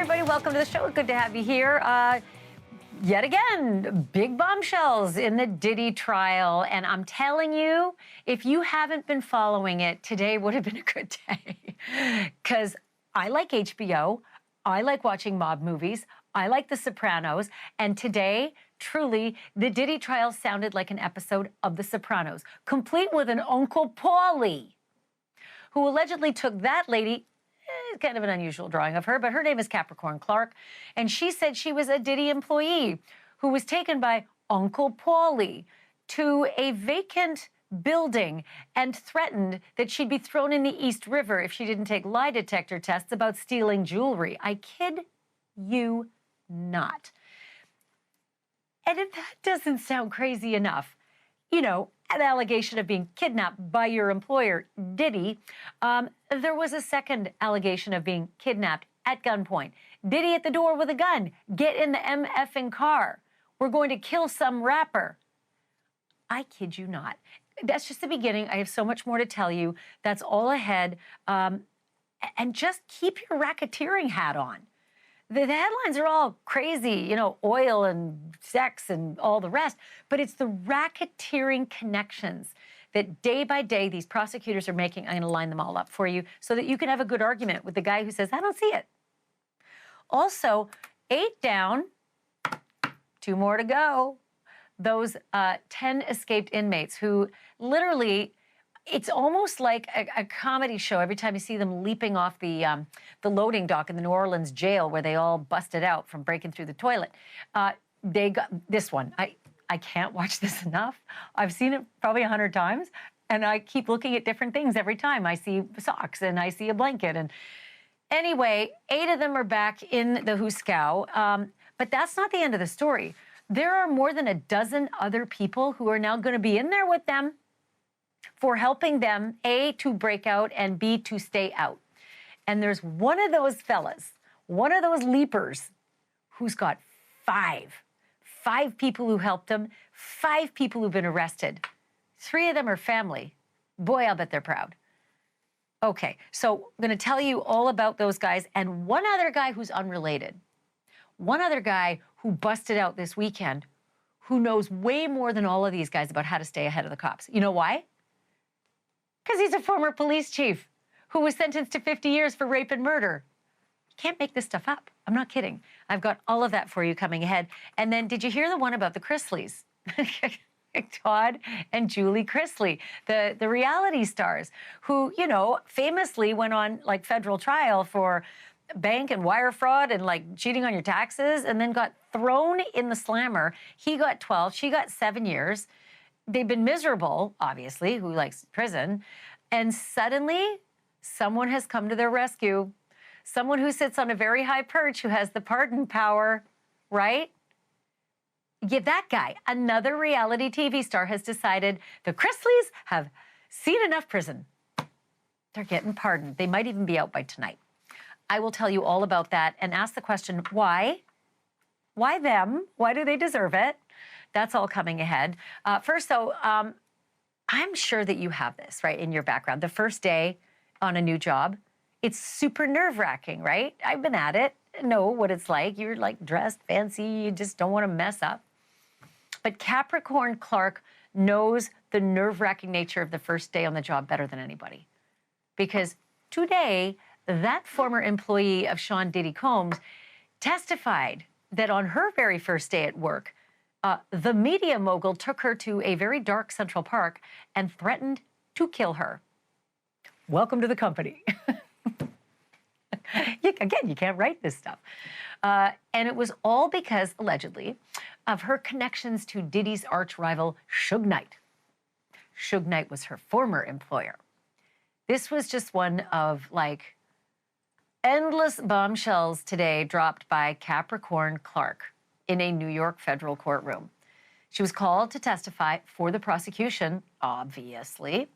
everybody. Welcome to the show. Good to have you here. Yet again, big bombshells in the Diddy trial. And I'm telling you, if you haven't been following it, today would have been a good day. Because I like HBO. I like watching mob movies. I like The Sopranos. And today, truly, the Diddy trial sounded like an episode of The Sopranos, complete with an Uncle Paulie, who allegedly took that lady. Kind of an unusual drawing of her, but her name is Capricorn Clark, and she said she was a Diddy employee who was taken by Uncle Paulie to a vacant building and threatened that she'd be thrown in the East River if she didn't take lie detector tests about stealing jewelry. I kid you not. And if that doesn't sound crazy enough, you know, an allegation of being kidnapped by your employer, Diddy, there was a second allegation of being kidnapped at gunpoint. Diddy at the door with a gun. Get in the MFing car. We're going to kill some rapper. I kid you not. That's just the beginning. I have so much more to tell you. That's all ahead. And just keep your racketeering hat on. The headlines are all crazy, you know, oil and sex and all the rest, but it's the racketeering connections that day by day these prosecutors are making. I'm going to line them all up for you so that you can have a good argument with the guy who says, I don't see it. Also, 8 down, 2 more to go. Those 10 escaped inmates who literally, it's almost like a comedy show every time you see them leaping off the loading dock in the New Orleans jail where they all busted out from breaking through the toilet. They got this one. I can't watch this enough. I've seen it probably 100 times, and I keep looking at different things every time. I see socks and I see a blanket. And anyway, 8 of them are back in the Huskow. But that's not the end of the story. There are more than a dozen other people who are now going to be in there with them for helping them, A, to break out, and B, to stay out. And there's one of those fellas, one of those leapers, who's got 5 people who helped him, 5 people who've been arrested. 3 of them are family. Boy, I'll bet they're proud. Okay, so I'm going to tell you all about those guys and one other guy who's unrelated. One other guy who busted out this weekend who knows way more than all of these guys about how to stay ahead of the cops. You know why? Because he's a former police chief who was sentenced to 50 years for rape and murder. You can't make this stuff up. I'm not kidding. I've got all of that for you coming ahead. And then did you hear the one about the Chrisleys? Todd and Julie Chrisley, the reality stars who, you know, famously went on like federal trial for bank and wire fraud and like cheating on your taxes and then got thrown in the slammer. He got 12, she got 7 years. They've been miserable, obviously, who likes prison, and suddenly someone has come to their rescue. Someone who sits on a very high perch, who has the pardon power, right? Yeah, that guy, another reality TV star, has decided the Chrisleys have seen enough prison. They're getting pardoned. They might even be out by tonight. I will tell you all about that and ask the question, why? Why them? Why do they deserve it? That's all coming ahead. First, though, I'm sure that you have this, right, in your background. The first day on a new job, it's super nerve-wracking, right? I've been at it, know what it's like. You're, like, dressed fancy. You just don't want to mess up. But Capricorn Clark knows the nerve-wracking nature of the first day on the job better than anybody. Because today, that former employee of Sean Diddy Combs testified that on her very first day at work, the media mogul took her to a very dark Central Park and threatened to kill her. Welcome to the company. Again, you can't write this stuff. And it was all because, allegedly, of her connections to Diddy's arch-rival, Suge Knight. Suge Knight was her former employer. This was just one of, like, endless bombshells today dropped by Capricorn Clark in a New York federal courtroom. She was called to testify for the prosecution, obviously,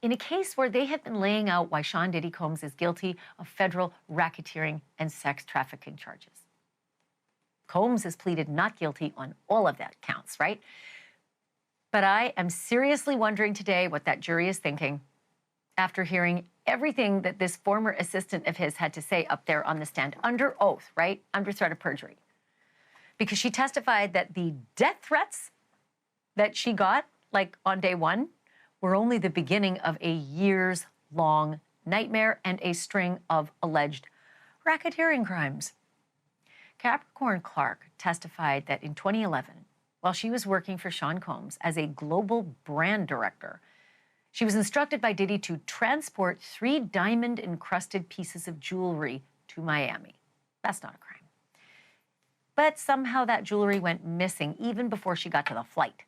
in a case where they have been laying out why Sean Diddy Combs is guilty of federal racketeering and sex trafficking charges. Combs has pleaded not guilty on all of that counts, right? But I am seriously wondering today what that jury is thinking after hearing everything that this former assistant of his had to say up there on the stand, under oath, right? Under threat of perjury. Because she testified that the death threats that she got, like on day one, were only the beginning of a years-long nightmare and a string of alleged racketeering crimes. Capricorn Clark testified that in 2011, while she was working for Sean Combs as a global brand director, she was instructed by Diddy to transport 3 diamond-encrusted pieces of jewelry to Miami. That's not a crime. But somehow that jewelry went missing even before she got to the flight.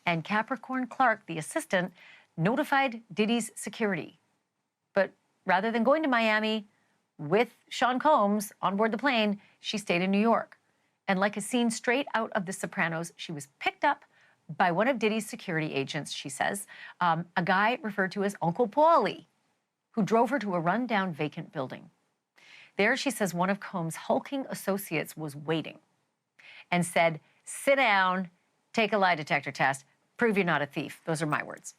And Capricorn Clark, the assistant, notified Diddy's security. But rather than going to Miami with Sean Combs on board the plane, she stayed in New York. And like a scene straight out of The Sopranos, she was picked up by one of Diddy's security agents, she says, a guy referred to as Uncle Paulie, who drove her to a rundown vacant building. There, she says, one of Combs' hulking associates was waiting and said, "Sit down, take a lie detector test, prove you're not a thief." Those are my words.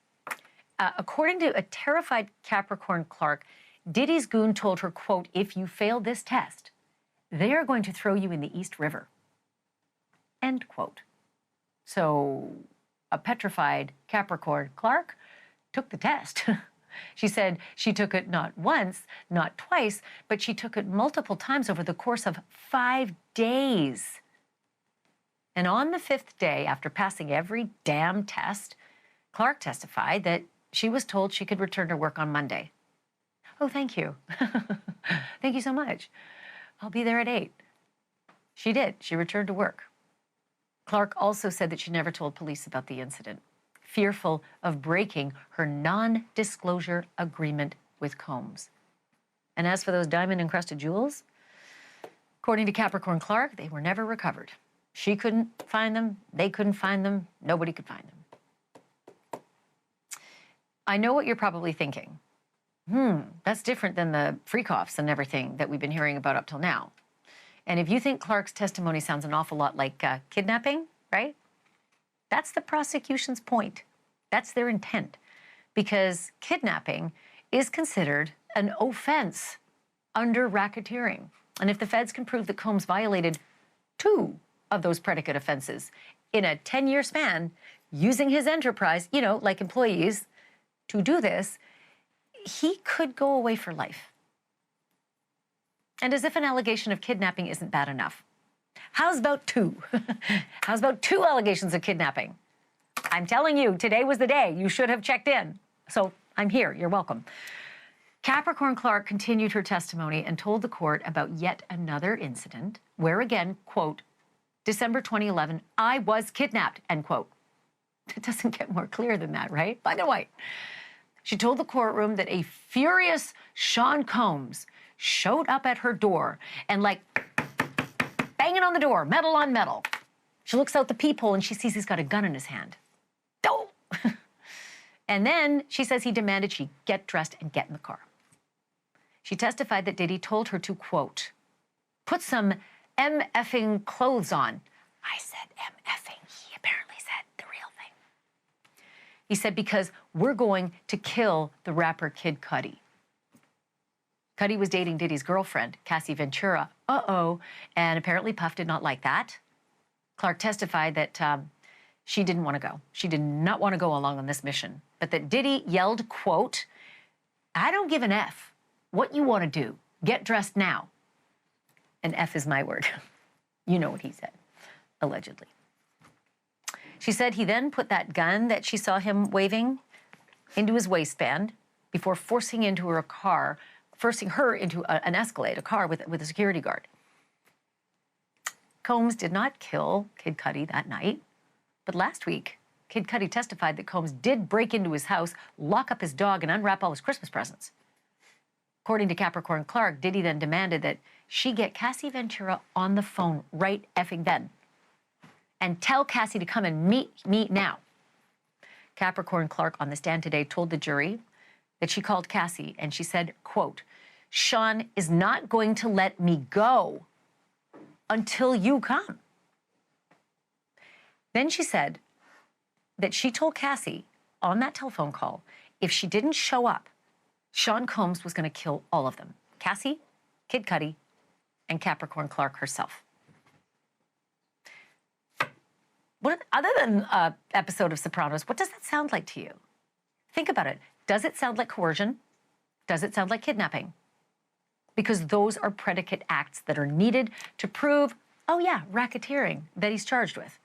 According to a terrified Capricorn Clark, Diddy's goon told her, quote, "If you fail this test, they are going to throw you in the East River." End quote. So a petrified Capricorn Clark took the test. She said she took it not once, not twice, but she took it multiple times over the course of 5 days. And on the 5th day, after passing every damn test, Clark testified that she was told she could return to work on Monday. Oh, thank you. Thank you so much. I'll be there at 8. She did. She returned to work. Clark also said that she never told police about the incident, fearful of breaking her non-disclosure agreement with Combs. And as for those diamond-encrusted jewels, according to Capricorn Clark, they were never recovered. She couldn't find them. They couldn't find them. Nobody could find them. I know what you're probably thinking. That's different than the freak-offs and everything that we've been hearing about up till now. And if you think Clark's testimony sounds an awful lot like kidnapping, right? That's the prosecution's point. That's their intent. Because kidnapping is considered an offense under racketeering. And if the feds can prove that Combs violated 2 of those predicate offenses in a 10-year span, using his enterprise, you know, like employees, to do this, he could go away for life. And as if an allegation of kidnapping isn't bad enough, how's about 2? How's about 2 allegations of kidnapping? I'm telling you, today was the day. You should have checked in. So I'm here. You're welcome. Capricorn Clark continued her testimony and told the court about yet another incident where, again, quote, December 2011, I was kidnapped, end quote. It doesn't get more clear than that, right? Black and white. She told the courtroom that a furious Sean Combs showed up at her door and, like, banging on the door, metal on metal. She looks out the peephole and she sees he's got a gun in his hand. Oh! And then she says he demanded she get dressed and get in the car. She testified that Diddy told her to, quote, put some MFing clothes on. I said MFing. He apparently said the real thing. He said, because we're going to kill the rapper Kid Cudi. Cudi was dating Diddy's girlfriend, Cassie Ventura. And apparently Puff did not like that. Clark testified that she didn't want to go. She did not want to go along on this mission. But that Diddy yelled, quote, I don't give an F what you want to do. Get dressed now. And F is my word. You know what he said, allegedly. She said he then put that gun that she saw him waving into his waistband before forcing her into an Escalade, a car with a security guard. Combs did not kill Kid Cudi that night, but last week, Kid Cudi testified that Combs did break into his house, lock up his dog, and unwrap all his Christmas presents. According to Capricorn Clark, Diddy then demanded that she get Cassie Ventura on the phone right effing then and tell Cassie to come and meet me now. Capricorn Clark on the stand today told the jury that she called Cassie and she said, quote, Sean is not going to let me go until you come. Then she said that she told Cassie on that telephone call, if she didn't show up, Sean Combs was going to kill all of them. Cassie, Kid Cudi, and Capricorn Clark herself. Other than an episode of Sopranos, what does that sound like to you? Think about it. Does it sound like coercion? Does it sound like kidnapping? Because those are predicate acts that are needed to prove, oh yeah, racketeering that he's charged with.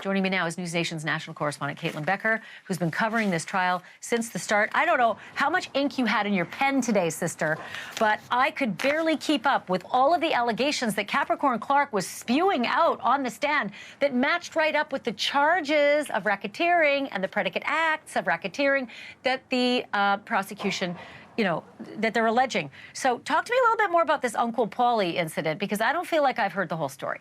Joining me now is NewsNation's national correspondent Caitlin Becker, who's been covering this trial since the start. I don't know how much ink you had in your pen today, sister, but I could barely keep up with all of the allegations that Capricorn Clark was spewing out on the stand that matched right up with the charges of racketeering and the predicate acts of racketeering that the prosecution, that they're alleging. So talk to me a little bit more about this Uncle Paulie incident, because I don't feel like I've heard the whole story.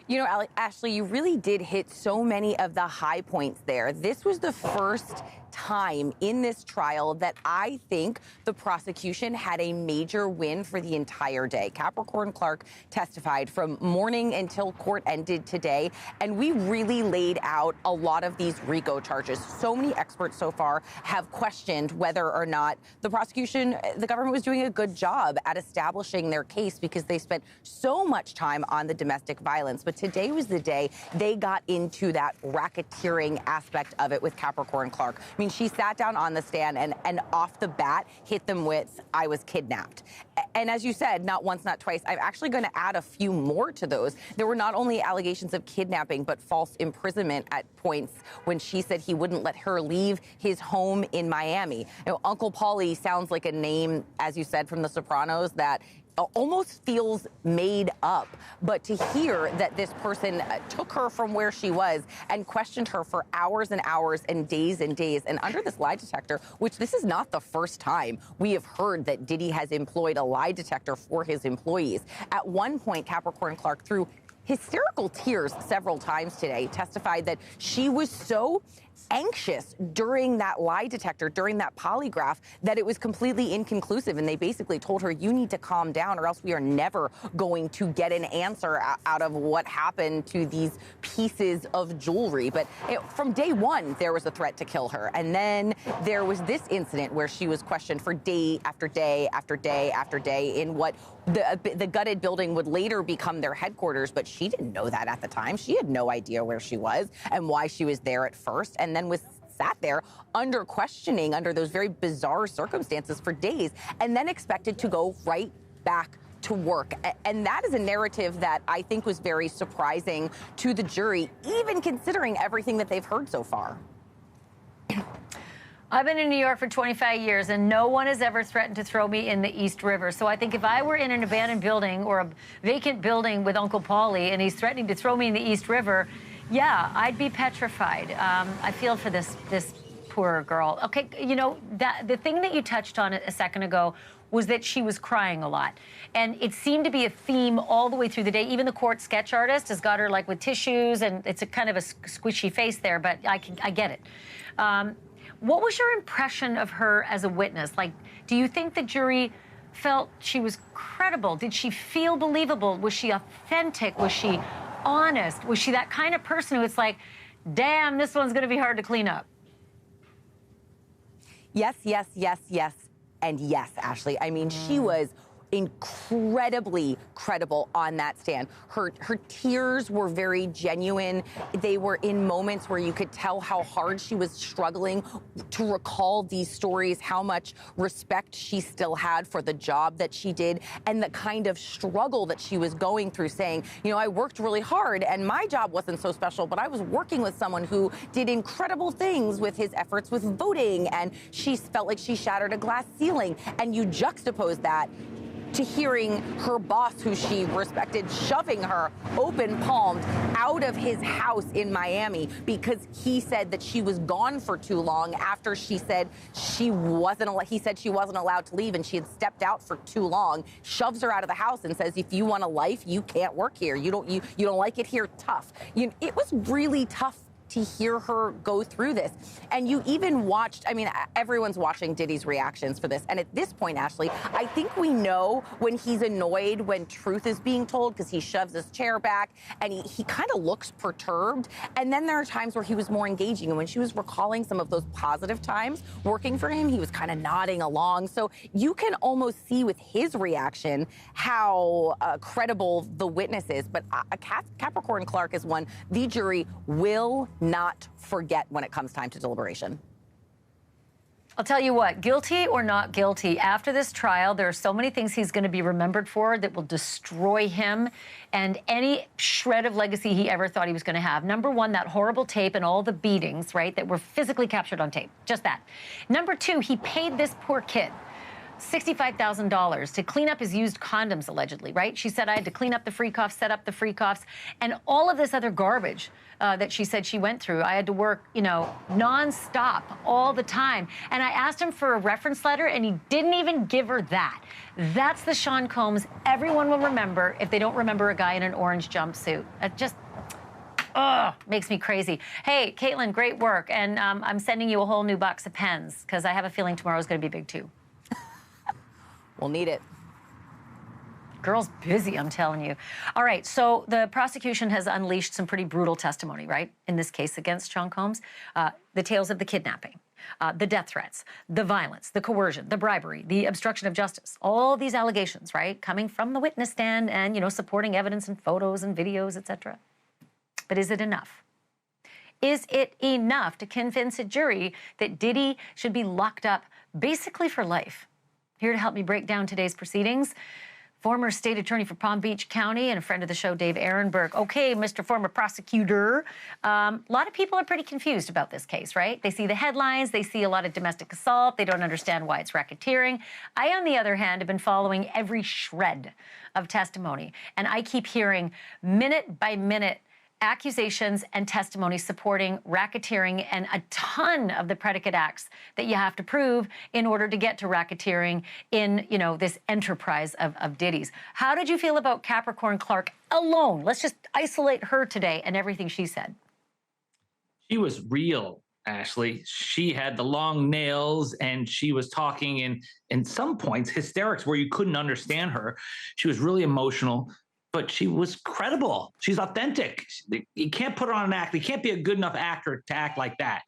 You know, Ashleigh, you really did hit so many of the high points there. This was the first time in this trial that I think the prosecution had a major win for the entire day. Capricorn Clark testified from morning until court ended today, and we really laid out a lot of these RICO charges. So many experts so far have questioned whether or not the prosecution, the government was doing a good job at establishing their case because they spent so much time on the domestic violence. But today was the day they got into that racketeering aspect of it with Capricorn Clark. I mean, she sat down on the stand and off the bat hit them with, "I was kidnapped." And as you said, not once, not twice, I'm actually going to add a few more to those. There were not only allegations of kidnapping, but false imprisonment at points when she said he wouldn't let her leave his home in Miami. Uncle Paulie sounds like a name, as you said, from The Sopranos that almost feels made up. But to hear that this person took her from where she was and questioned her for hours and hours and days and under this lie detector, which this is not the first time we have heard that Diddy has employed a lie detector for his employees. At one point, Capricorn Clark, through hysterical tears several times today, testified that she was so anxious during that lie detector, during that polygraph, that it was completely inconclusive. And they basically told her, you need to calm down or else we are never going to get an answer out of what happened to these pieces of jewelry. But from day one, there was a threat to kill her. And then there was this incident where she was questioned for day after day after day after day in what the gutted building would later become their headquarters. But she didn't know that at the time. She had no idea where she was and why she was there at first. And then was sat there under questioning under those very bizarre circumstances for days and then expected to go right back to work. And that is a narrative that I think was very surprising to the jury, even considering everything that they've heard so far. I've been in New York for 25 years, and no one has ever threatened to throw me in the East River. So I think if I were in an abandoned building or a vacant building with Uncle Paulie and he's threatening to throw me in the East River, yeah, I'd be petrified. I feel for this poor girl. Okay, the thing that you touched on a second ago was that she was crying a lot. And it seemed to be a theme all the way through the day. Even the court sketch artist has got her like with tissues, and it's a kind of a squishy face there, but I get it. What was your impression of her as a witness? Like, do you think the jury felt she was credible? Did she feel believable? Was she authentic? Was she honest? Was she that kind of person who it's like, damn, this one's gonna be hard to clean up? Yes, yes, yes, yes, and yes, Ashleigh. I mean, she was incredibly credible on that stand. Her tears were very genuine. They were in moments where you could tell how hard she was struggling to recall these stories, how much respect she still had for the job that she did, and the kind of struggle that she was going through, saying, I worked really hard and my job wasn't so special, but I was working with someone who did incredible things with his efforts with voting, and she felt like she shattered a glass ceiling. And you juxtapose that to hearing her boss, who she respected, shoving her open-palmed out of his house in Miami because he said that she was gone for too long after she said he said she wasn't allowed to leave and she had stepped out for too long, shoves her out of the house and says, if you want a life, you can't work here. You don't like it here, tough. It was really tough to hear her go through this. And you even watched, I mean, everyone's watching Diddy's reactions for this. And at this point, Ashleigh, I think we know when he's annoyed when truth is being told, because he shoves his chair back and he kind of looks perturbed. And then there are times where he was more engaging. And when she was recalling some of those positive times working for him, he was kind of nodding along. So you can almost see with his reaction how credible the witness is. But Capricorn Clark is one the jury will not forget when it comes time to deliberation. I'll tell you what, guilty or not guilty, after this trial, there are so many things he's going to be remembered for that will destroy him and any shred of legacy he ever thought he was going to have. Number one, that horrible tape and all the beatings, right, that were physically captured on tape. Just that. Number two, he paid this poor kid $65,000 to clean up his used condoms, allegedly, right? She said, I had to clean up the free coughs, set up the free coughs, and all of this other garbage that she said she went through. I had to work, you know, nonstop all the time. And I asked him for a reference letter, and he didn't even give her that. That's the Sean Combs everyone will remember if they don't remember a guy in an orange jumpsuit. It just, makes me crazy. Hey, Caitlin, great work. And I'm sending you a whole new box of pens because I have a feeling tomorrow's going to be big, too. We'll need it. Girl's busy, I'm telling you. All right, so the prosecution has unleashed some pretty brutal testimony, right, in this case against Sean Combs. The tales of the kidnapping, the death threats, the violence, the coercion, the bribery, the obstruction of justice, all these allegations, right, coming from the witness stand and, you know, supporting evidence and photos and videos, etc. But is it enough? Is it enough to convince a jury that Diddy should be locked up basically for life? Here to help me break down today's proceedings, former state attorney for Palm Beach County and a friend of the show, Dave Ehrenberg. Okay, Mr. Former Prosecutor. A lot of people are pretty confused about this case, right? They see the headlines, they see a lot of domestic assault, they don't understand why it's racketeering. I, on the other hand, have been following every shred of testimony, and I keep hearing minute by minute accusations and testimony supporting racketeering and a ton of the predicate acts that you have to prove in order to get to racketeering in, you know, this enterprise of Diddy's. How did you feel about Capricorn Clark alone? Let's just isolate her today and everything she said. She was real, Ashleigh. She had the long nails and she was talking in some points hysterics where you couldn't understand her. She was really emotional, but she was credible. She's authentic. You can't put her on an act. You can't be a good enough actor to act like that.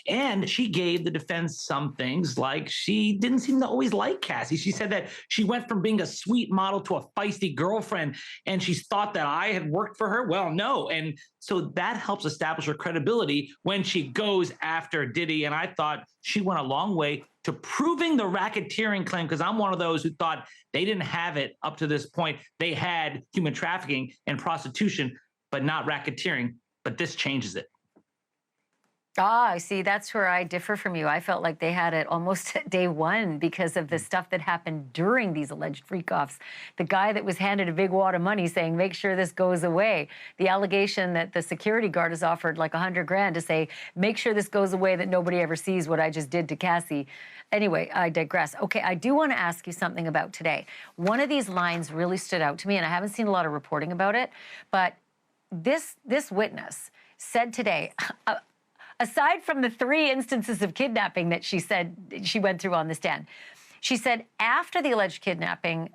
And she gave the defense some things, like she didn't seem to always like Cassie. She said that she went from being a sweet model to a feisty girlfriend, and she thought that I had worked for her. Well, no. And so that helps establish her credibility when she goes after Diddy. And I thought she went a long way to proving the racketeering claim, because I'm one of those who thought they didn't have it up to this point. They had human trafficking and prostitution, but not racketeering. But this changes it. I see. That's where I differ from you. I felt like they had it almost at day one because of the stuff that happened during these alleged freak-offs. The guy that was handed a big wad of money saying, make sure this goes away. The allegation that the security guard has offered like $100,000 to say, make sure this goes away, that nobody ever sees what I just did to Cassie. Anyway, I digress. Okay, I do want to ask you something about today. One of these lines really stood out to me, and I haven't seen a lot of reporting about it, but this witness said today, aside from the 3 instances of kidnapping that she said she went through on the stand, she said after the alleged kidnapping,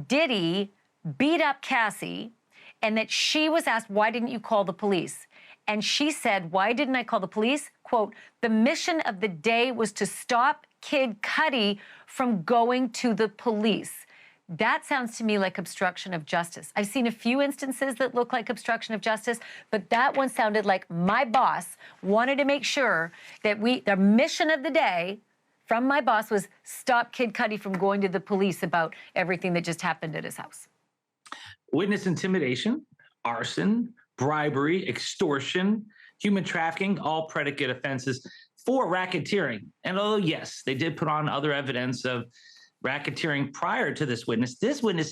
Diddy beat up Cassie, and that she was asked, why didn't you call the police? And she said, why didn't I call the police? Quote, the mission of the day was to stop Kid Cudi from going to the police. That sounds to me like obstruction of justice. I've seen a few instances that look like obstruction of justice, but that one sounded like my boss wanted to make sure that the mission of the day from my boss was stop Kid Cudi from going to the police about everything that just happened at his house. Witness intimidation, arson, bribery, extortion, human trafficking, all predicate offenses for racketeering. And although, yes, they did put on other evidence of racketeering prior to this witness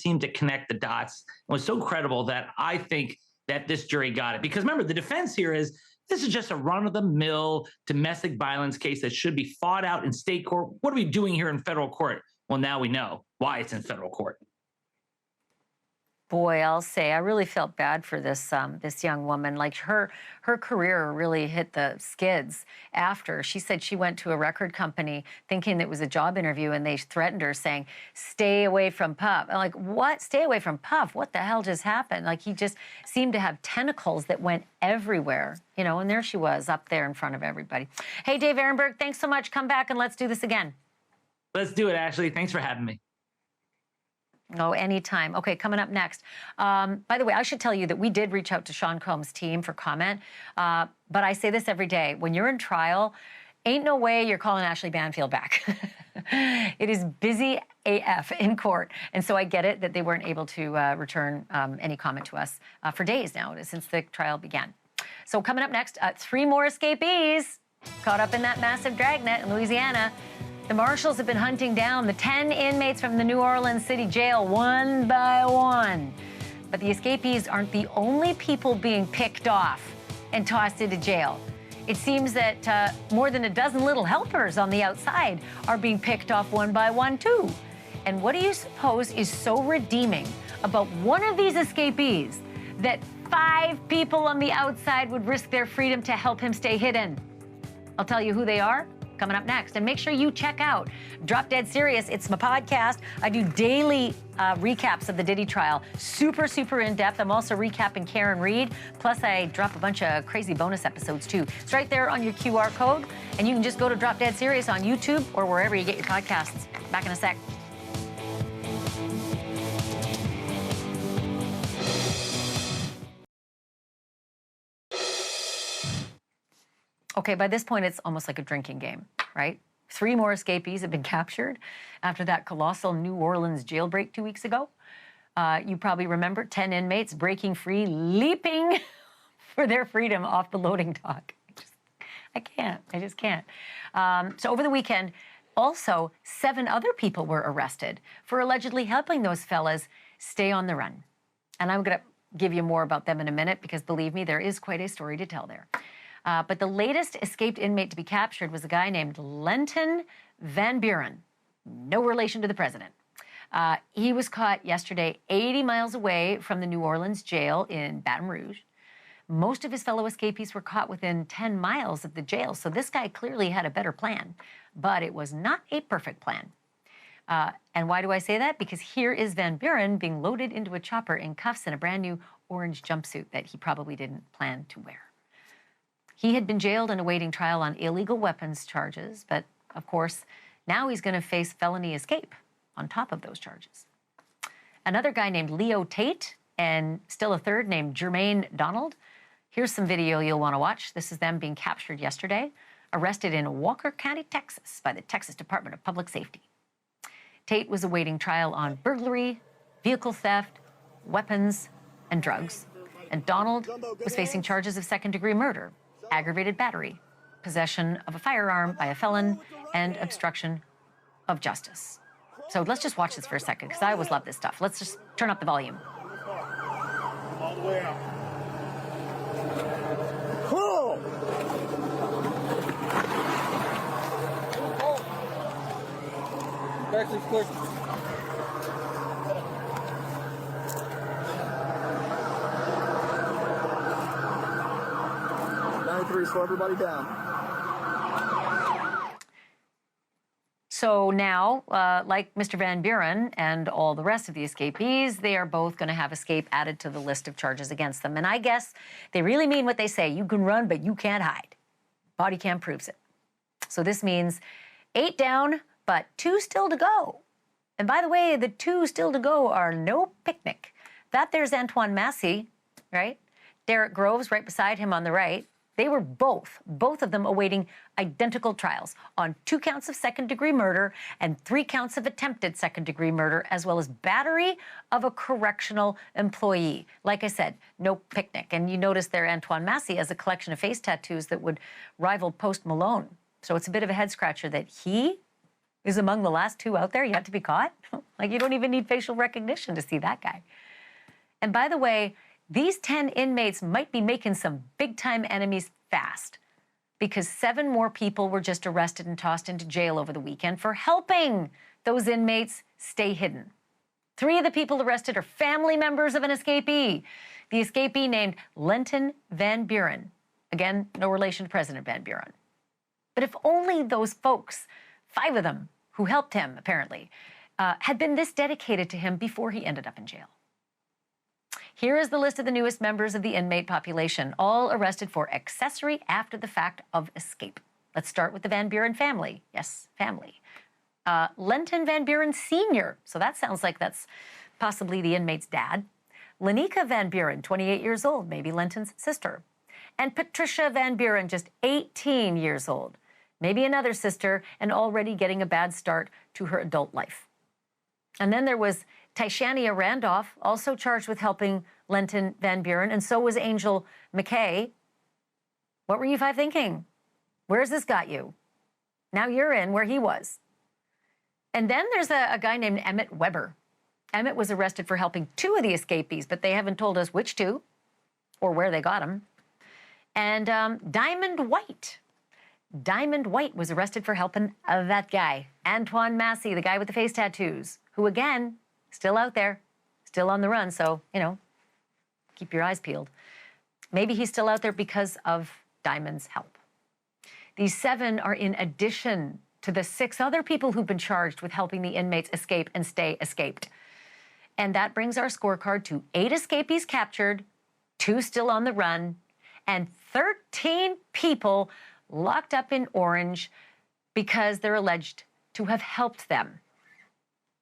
seemed to connect the dots and was so credible that I think that this jury got it. Because remember, the defense here is this is just a run-of-the-mill domestic violence case that should be fought out in state court. What are we doing here in federal court? Well, now we know why it's in federal court. Boy, I'll say I really felt bad for this young woman. Like her career really hit the skids after. She said she went to a record company thinking it was a job interview, and they threatened her saying, "Stay away from Puff." I'm like, what? Stay away from Puff? What the hell just happened? Like, he just seemed to have tentacles that went everywhere, you know. And there she was up there in front of everybody. Hey, Dave Ehrenberg, thanks so much. Come back and let's do this again. Let's do it, Ashleigh. Thanks for having me. Oh, anytime. Okay, coming up next. By the way, I should tell you that we did reach out to Sean Combs' team for comment, but I say this every day. When you're in trial, ain't no way you're calling Ashleigh Banfield back. It is busy AF in court, and so I get it that they weren't able to return any comment to us for days now, since the trial began. So coming up next, 3 more escapees caught up in that massive dragnet in Louisiana. The marshals have been hunting down the 10 inmates from the New Orleans City Jail one by one. But the escapees aren't the only people being picked off and tossed into jail. It seems that more than a dozen little helpers on the outside are being picked off one by one, too. And what do you suppose is so redeeming about one of these escapees that 5 people on the outside would risk their freedom to help him stay hidden? I'll tell you who they are coming up next. And make sure you check out Drop Dead Serious. It's my podcast. I do daily recaps of the Diddy trial. Super, super in-depth. I'm also recapping Karen Reed. Plus, I drop a bunch of crazy bonus episodes, too. It's right there on your QR code. And you can just go to Drop Dead Serious on YouTube or wherever you get your podcasts. Back in a sec. Okay, by this point, it's almost like a drinking game, right? 3 more escapees have been captured after that colossal New Orleans jailbreak 2 weeks ago. You probably remember 10 inmates breaking free, leaping for their freedom off the loading dock. I just can't. So over the weekend, also 7 other people were arrested for allegedly helping those fellas stay on the run. And I'm gonna give you more about them in a minute, because believe me, there is quite a story to tell there. But the latest escaped inmate to be captured was a guy named Lenton Van Buren, no relation to the president. He was caught yesterday 80 miles away from the New Orleans jail in Baton Rouge. Most of his fellow escapees were caught within 10 miles of the jail, so this guy clearly had a better plan, but it was not a perfect plan. And why do I say that? Because here is Van Buren being loaded into a chopper in cuffs in a brand new orange jumpsuit that he probably didn't plan to wear. He had been jailed and awaiting trial on illegal weapons charges, but of course, now he's going to face felony escape on top of those charges. Another guy named Leo Tate, and still a third named Jermaine Donald. Here's some video you'll want to watch. This is them being captured yesterday, arrested in Walker County, Texas, by the Texas Department of Public Safety. Tate was awaiting trial on burglary, vehicle theft, weapons, and drugs. And Donald was facing charges of second-degree murder, aggravated battery, possession of a firearm by a felon, and obstruction of justice. So let's just watch this for a second, because I always love this stuff. Let's just turn up the volume. All the way out. Cool. Back to clear. Slow everybody down. So now, like Mr. Van Buren and all the rest of the escapees, they are both going to have escape added to the list of charges against them. And I guess they really mean what they say. You can run, but you can't hide. Body cam proves it. So this means 8 down, but 2 still to go. And by the way, the 2 still to go are no picnic. That there's Antoine Massey, right? Derek Groves right beside him on the right. They were both of them awaiting identical trials on 2 counts of second-degree murder and 3 counts of attempted second-degree murder, as well as battery of a correctional employee. Like I said, no picnic. And you notice there Antoine Massey has a collection of face tattoos that would rival Post Malone. So it's a bit of a head-scratcher that he is among the last 2 out there yet to be caught. Like, you don't even need facial recognition to see that guy. And by the way, these 10 inmates might be making some big-time enemies fast, because 7 more people were just arrested and tossed into jail over the weekend for helping those inmates stay hidden. 3 of the people arrested are family members of an escapee. The escapee named Lenton Van Buren. Again, no relation to President Van Buren. But if only those folks, 5 of them who helped him, apparently, had been this dedicated to him before he ended up in jail. Here is the list of the newest members of the inmate population, all arrested for accessory after the fact of escape. Let's start with the Van Buren family. Yes, family. Lenton Van Buren Sr., so that sounds like that's possibly the inmate's dad. Lenika Van Buren, 28 years old, maybe Lenton's sister. And Patricia Van Buren, just 18 years old, maybe another sister, and already getting a bad start to her adult life. And then there was Tyshania Randolph, also charged with helping Lenton Van Buren, and so was Angel McKay. What were you 5 thinking? Where's this got you? Now you're in where he was. And then there's a guy named Emmett Weber. Emmett was arrested for helping 2 of the escapees, but they haven't told us which 2 or where they got him. And Diamond White. Diamond White was arrested for helping that guy, Antoine Massey, the guy with the face tattoos, who, again, still out there, still on the run. So, you know, keep your eyes peeled. Maybe he's still out there because of Diamond's help. These 7 are in addition to the 6 other people who've been charged with helping the inmates escape and stay escaped. And that brings our scorecard to 8 escapees captured, 2 still on the run, and 13 people locked up in Orange because they're alleged to have helped them.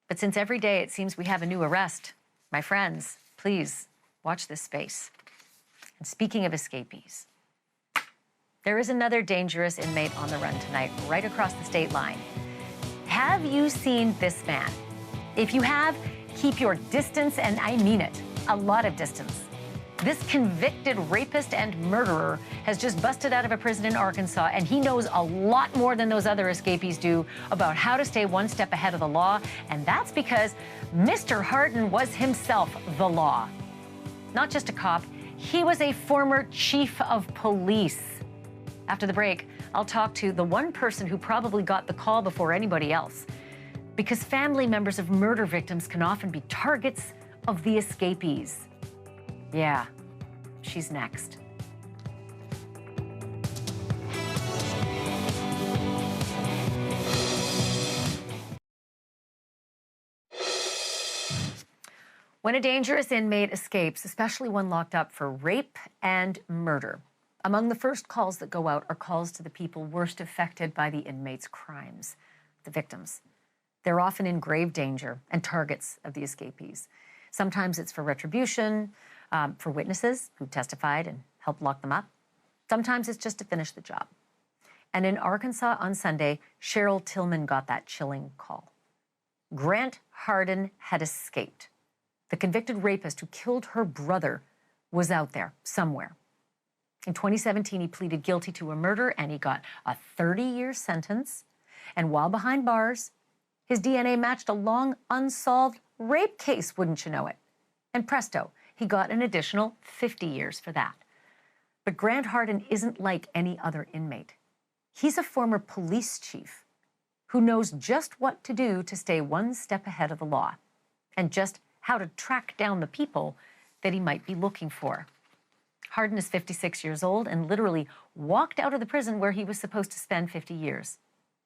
But since every day it seems we have a new arrest, my friends, please watch this space. And speaking of escapees, there is another dangerous inmate on the run tonight, right across the state line. Have you seen this man? If you have, keep your distance, and I mean it, a lot of distance. This convicted rapist and murderer has just busted out of a prison in Arkansas, and he knows a lot more than those other escapees do about how to stay one step ahead of the law, and that's because Mr. Hardin was himself the law. Not just a cop, he was a former chief of police. After the break, I'll talk to the one person who probably got the call before anybody else, because family members of murder victims can often be targets of the escapees. Yeah, she's next. When a dangerous inmate escapes, especially one locked up for rape and murder, among the first calls that go out are calls to the people worst affected by the inmate's crimes, the victims. They're often in grave danger and targets of the escapees. Sometimes it's for retribution, for witnesses who testified and helped lock them up. Sometimes it's just to finish the job. And in Arkansas on Sunday, Cheryl Tillman got that chilling call. Grant Hardin had escaped. The convicted rapist who killed her brother was out there somewhere. In 2017, he pleaded guilty to a murder, and he got a 30-year sentence. And while behind bars, his DNA matched a long unsolved rape case, wouldn't you know it? And presto, he got an additional 50 years for that. But Grant Hardin isn't like any other inmate. He's a former police chief who knows just what to do to stay one step ahead of the law and just how to track down the people that he might be looking for. Hardin is 56 years old and literally walked out of the prison where he was supposed to spend 50 years.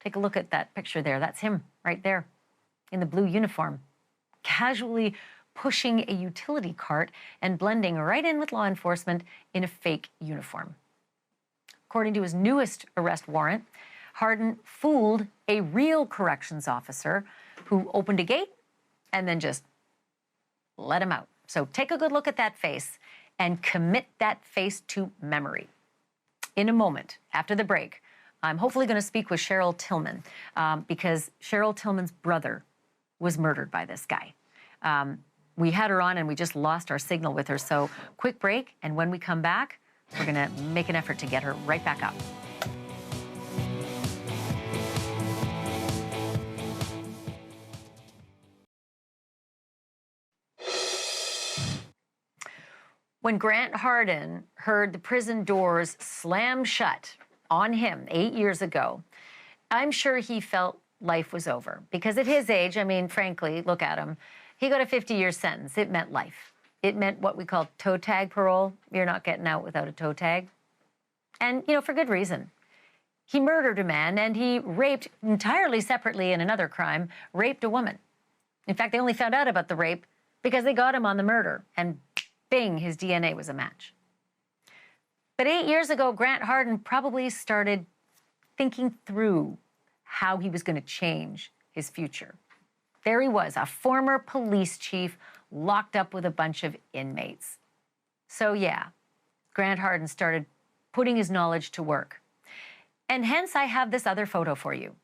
Take a look at that picture there. That's him right there in the blue uniform, casually pushing a utility cart and blending right in with law enforcement in a fake uniform. According to his newest arrest warrant, Hardin fooled a real corrections officer who opened a gate and then just let him out. So take a good look at that face and commit that face to memory. In a moment, after the break, I'm hopefully going to speak with Cheryl Tillman because Cheryl Tillman's brother was murdered by this guy. We had her on and we just lost our signal with her. So quick break, and when we come back, we're going to make an effort to get her right back up. When Grant Hardin heard the prison doors slam shut on him 8 years ago, I'm sure he felt life was over. Because at his age, I mean, frankly, look at him. He got a 50-year sentence. It meant life. It meant what we call toe tag parole. You're not getting out without a toe tag. And, for good reason. He murdered a man and he raped, entirely separately in another crime, raped a woman. In fact, they only found out about the rape because they got him on the murder, and bing, his DNA was a match. But 8 years ago, Grant Hardin probably started thinking through how he was going to change his future. There he was, a former police chief locked up with a bunch of inmates. So yeah, Grant Hardin started putting his knowledge to work. And hence I have this other photo for you.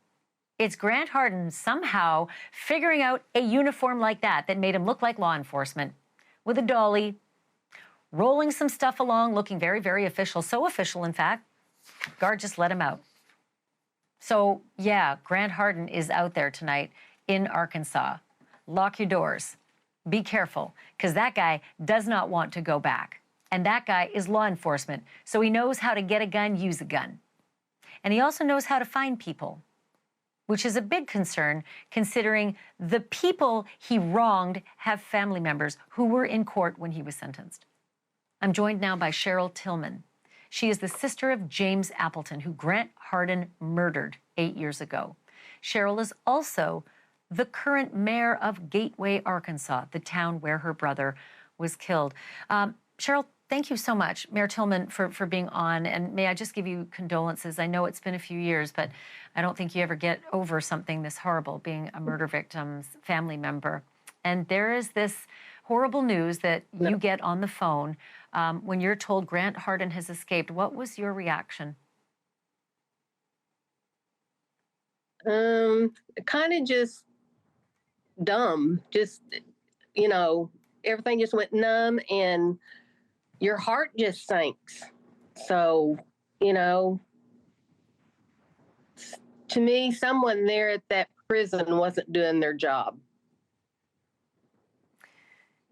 It's Grant Hardin somehow figuring out a uniform like that made him look like law enforcement, with a dolly, rolling some stuff along, looking very, very official. So official, in fact, guard just let him out. So yeah, Grant Hardin is out there tonight in Arkansas. Lock your doors. Be careful, because that guy does not want to go back. And that guy is law enforcement, so he knows how to get a gun, use a gun. And he also knows how to find people, which is a big concern considering the people he wronged have family members who were in court when he was sentenced. I'm joined now by Cheryl Tillman. She is the sister of James Appleton, who Grant Hardin murdered 8 years ago. Cheryl is also the current mayor of Gateway, Arkansas, the town where her brother was killed. Cheryl, thank you so much, Mayor Tillman, for being on. And may I just give you condolences? I know it's been a few years, but I don't think you ever get over something this horrible, being a murder victim's family member. And there is this horrible news that you get on the phone when you're told Grant Hardin has escaped. What was your reaction? Kind of just dumb. Just, everything just went numb and your heart just sinks. So, to me, someone there at that prison wasn't doing their job.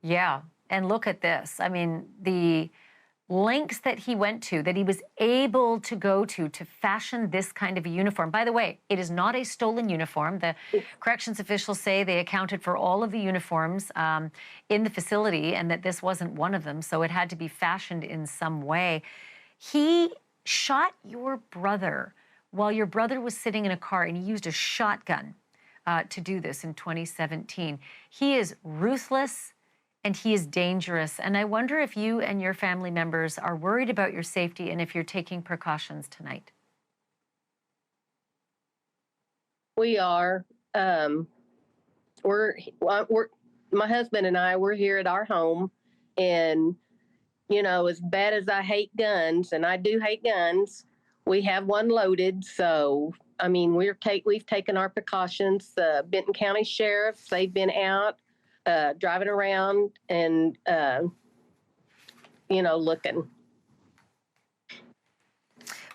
Yeah, and look at this. I mean, the lengths that he went to, that he was able to go to fashion this kind of a uniform. By the way, it is not a stolen uniform. The corrections officials say they accounted for all of the uniforms in the facility and that this wasn't one of them, so it had to be fashioned in some way. He shot your brother while your brother was sitting in a car, and he used a shotgun to do this in 2017. He is ruthless and he is dangerous. And I wonder if you and your family members are worried about your safety and if you're taking precautions tonight. We are. We're my husband and I, we're here at our home, and as bad as I hate guns, and I do hate guns, we have one loaded. So I mean, we've taken our precautions. The Benton County sheriffs, they've been out driving around and looking.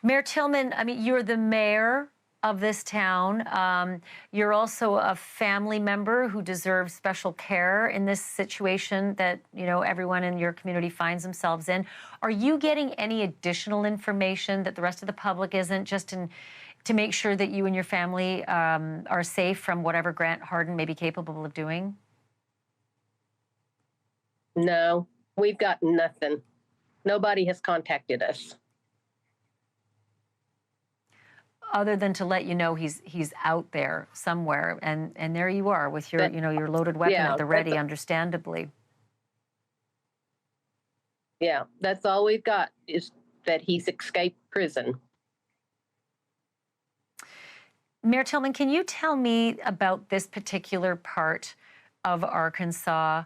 Mayor Tillman, I mean, you're the mayor of this town. You're also a family member who deserves special care in this situation that, everyone in your community finds themselves in. Are you getting any additional information that the rest of the public isn't, just to make sure that you and your family are safe from whatever Grant Hardin may be capable of doing? No, we've got nothing. Nobody has contacted us. Other than to let you know he's out there somewhere, and there you are with your your loaded weapon at the ready, understandably. Yeah, that's all we've got, is that he's escaped prison. Mayor Tillman, can you tell me about this particular part of Arkansas?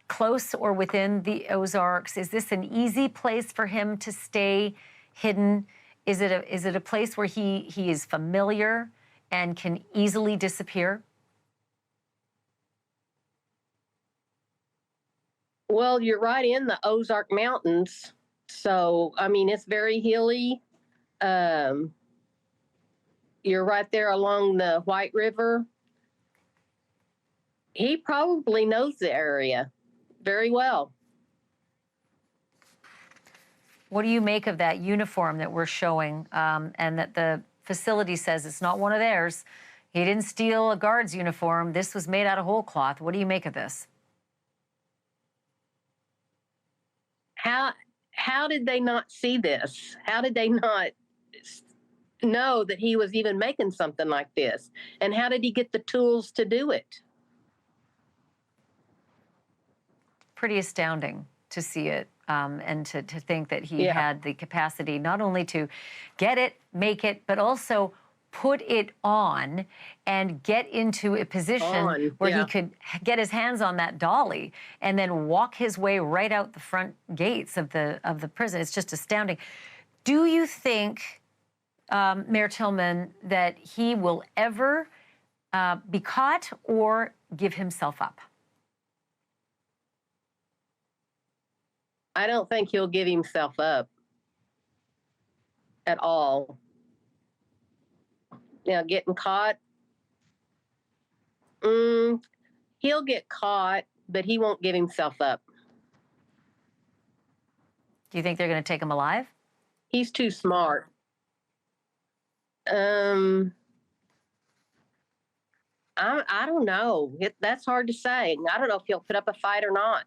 Close or within the Ozarks? Is this an easy place for him to stay hidden? Is it a place where he is familiar and can easily disappear? Well, you're right in the Ozark Mountains. So, I mean, it's very hilly. You're right there along the White River. He probably knows the area very well. What do you make of that uniform that we're showing, and that the facility says it's not one of theirs? He didn't steal a guard's uniform. This was made out of whole cloth. What do you make of this? How did they not see this? How did they not know that he was even making something like this? And how did he get the tools to do it? Pretty astounding to see it and to think that he had the capacity not only to get it, make it, but also put it on and get into a position where he could get his hands on that dolly and then walk his way right out the front gates of the prison. It's just astounding. Do you think, Mayor Tillman, that he will ever be caught or give himself up? I don't think he'll give himself up at all. Now, getting caught, he'll get caught, but he won't give himself up. Do you think they're going to take him alive? He's too smart. I don't know. That's hard to say. I don't know if he'll put up a fight or not.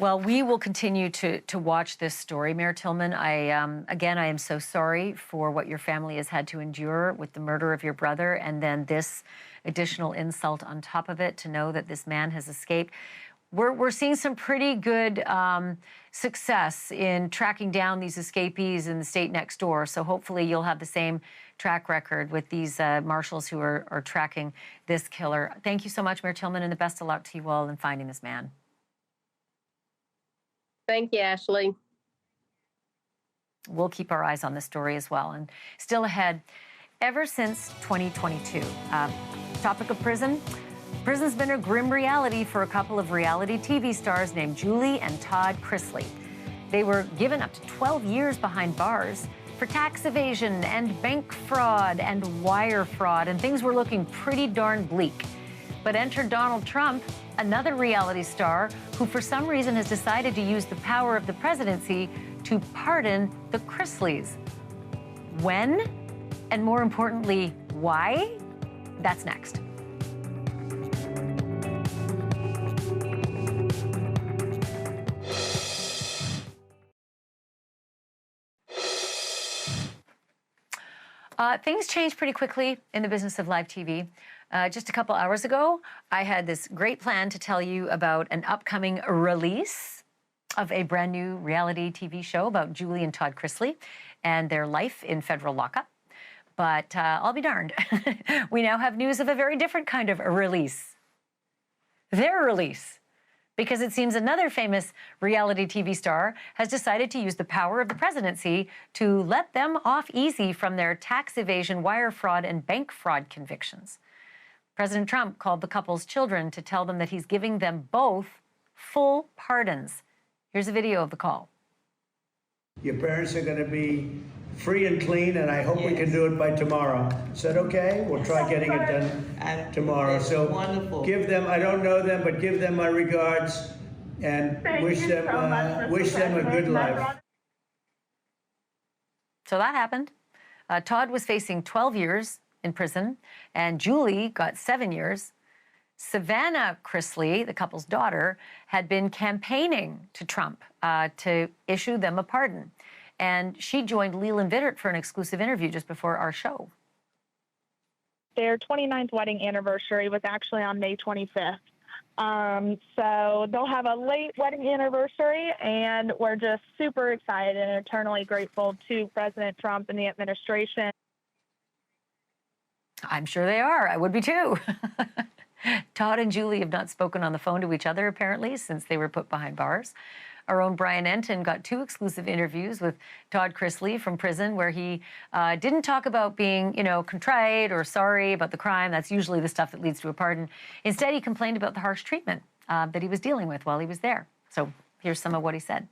Well, we will continue to watch this story. Mayor Tillman, again, I am so sorry for what your family has had to endure with the murder of your brother and then this additional insult on top of it to know that this man has escaped. We're seeing some pretty good success in tracking down these escapees in the state next door. So hopefully you'll have the same track record with these marshals who are tracking this killer. Thank you so much, Mayor Tillman, and the best of luck to you all in finding this man. Thank you, Ashleigh. We'll keep our eyes on this story as well. And still ahead, ever since 2022, topic of prison. Prison's been a grim reality for a couple of reality TV stars named Julie and Todd Chrisley. They were given up to 12 years behind bars for tax evasion and bank fraud and wire fraud, and things were looking pretty darn bleak. But enter Donald Trump, another reality star who for some reason has decided to use the power of the presidency to pardon the Chrisleys. When? And more importantly, why? That's next. Things change pretty quickly in the business of live TV. Just a couple hours ago, I had this great plan to tell you about an upcoming release of a brand new reality TV show about Julie and Todd Chrisley and their life in federal lockup. But I'll be darned. We now have news of a very different kind of release. Their release. Because it seems another famous reality TV star has decided to use the power of the presidency to let them off easy from their tax evasion, wire fraud, and bank fraud convictions. President Trump called the couple's children to tell them that he's giving them both full pardons. Here's a video of the call. Your parents are going to be free and clean, and I hope we can do it by tomorrow. Is that okay? We'll try getting it done tomorrow. So wonderful. Give them, I don't know them, but give them my regards and wish them a good life. So that happened. Todd was facing 12 years in prison, and Julie got 7 years. Savannah Chrisley, the couple's daughter, had been campaigning to Trump to issue them a pardon. And she joined Leland Vittert for an exclusive interview just before our show. Their 29th wedding anniversary was actually on May 25th. So they'll have a late wedding anniversary, and we're just super excited and eternally grateful to President Trump and the administration. I'm sure they are. I would be too. Todd and Julie have not spoken on the phone to each other, apparently, since they were put behind bars. Our own Brian Enton got 2 exclusive interviews with Todd Chrisley from prison, where he didn't talk about being, contrite or sorry about the crime. That's usually the stuff that leads to a pardon. Instead, he complained about the harsh treatment that he was dealing with while he was there. So here's some of what he said.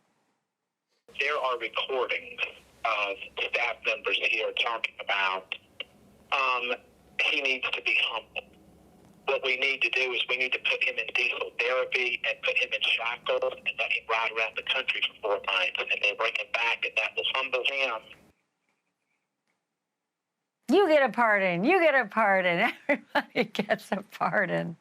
There are recordings of staff members here talking about he needs to be humble. What we need to do is we need to put him in diesel therapy and put him in shackles and let him ride around the country for 4 nights and then bring him back, and that will humble him. You get a pardon. You get a pardon. Everybody gets a pardon.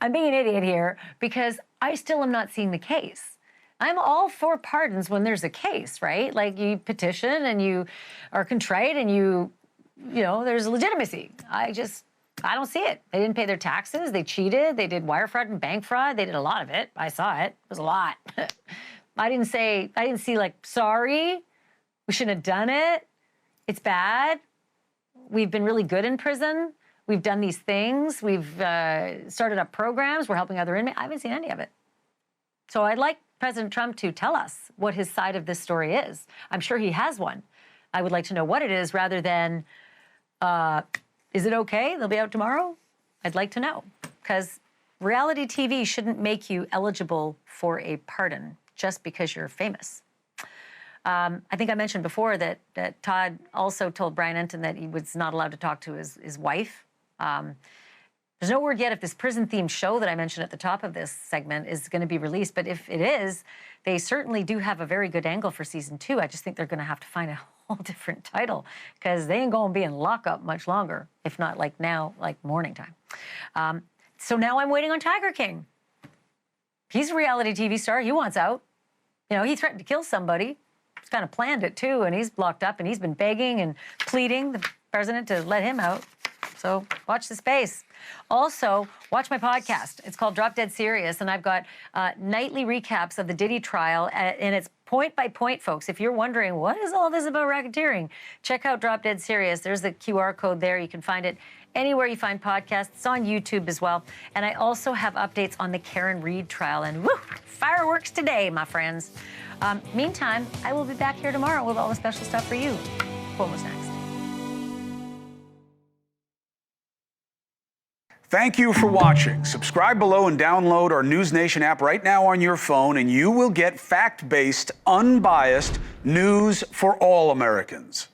I'm being an idiot here because I still am not seeing the case. I'm all for pardons when there's a case, right? Like you petition and you are contrite and you know, there's legitimacy. I don't see it. They didn't pay their taxes. They cheated. They did wire fraud and bank fraud. They did a lot of it. I saw it. It was a lot. I didn't see like, sorry, we shouldn't have done it. It's bad. We've been really good in prison. We've done these things. We've started up programs. We're helping other inmates. I haven't seen any of it. So I'd like President Trump to tell us what his side of this story is. I'm sure he has one. I would like to know what it is rather than, is it okay? They'll be out tomorrow? I'd like to know, because reality TV shouldn't make you eligible for a pardon just because you're famous. I think I mentioned before that Todd also told Brian Enton that he was not allowed to talk to his wife. There's no word yet if this prison-themed show that I mentioned at the top of this segment is going to be released, but if it is, they certainly do have a very good angle for season 2. I just think they're going to have to find a whole different title because they ain't going to be in lockup much longer, if not like now, like morning time. So now I'm waiting on Tiger King. He's a reality TV star. He wants out. You know, he threatened to kill somebody. He's kind of planned it too, and he's locked up, and he's been begging and pleading the president to let him out. So watch the space. Also, watch my podcast. It's called Drop Dead Serious, and I've got nightly recaps of the Diddy trial, and it's point by point, folks. If you're wondering, what is all this about racketeering? Check out Drop Dead Serious. There's the QR code there. You can find it anywhere you find podcasts. It's on YouTube as well. And I also have updates on the Karen Reed trial, and woo, fireworks today, my friends. Meantime, I will be back here tomorrow with all the special stuff for you. Almost next. Thank you for watching. Subscribe below and download our NewsNation app right now on your phone, and you will get fact-based, unbiased news for all Americans.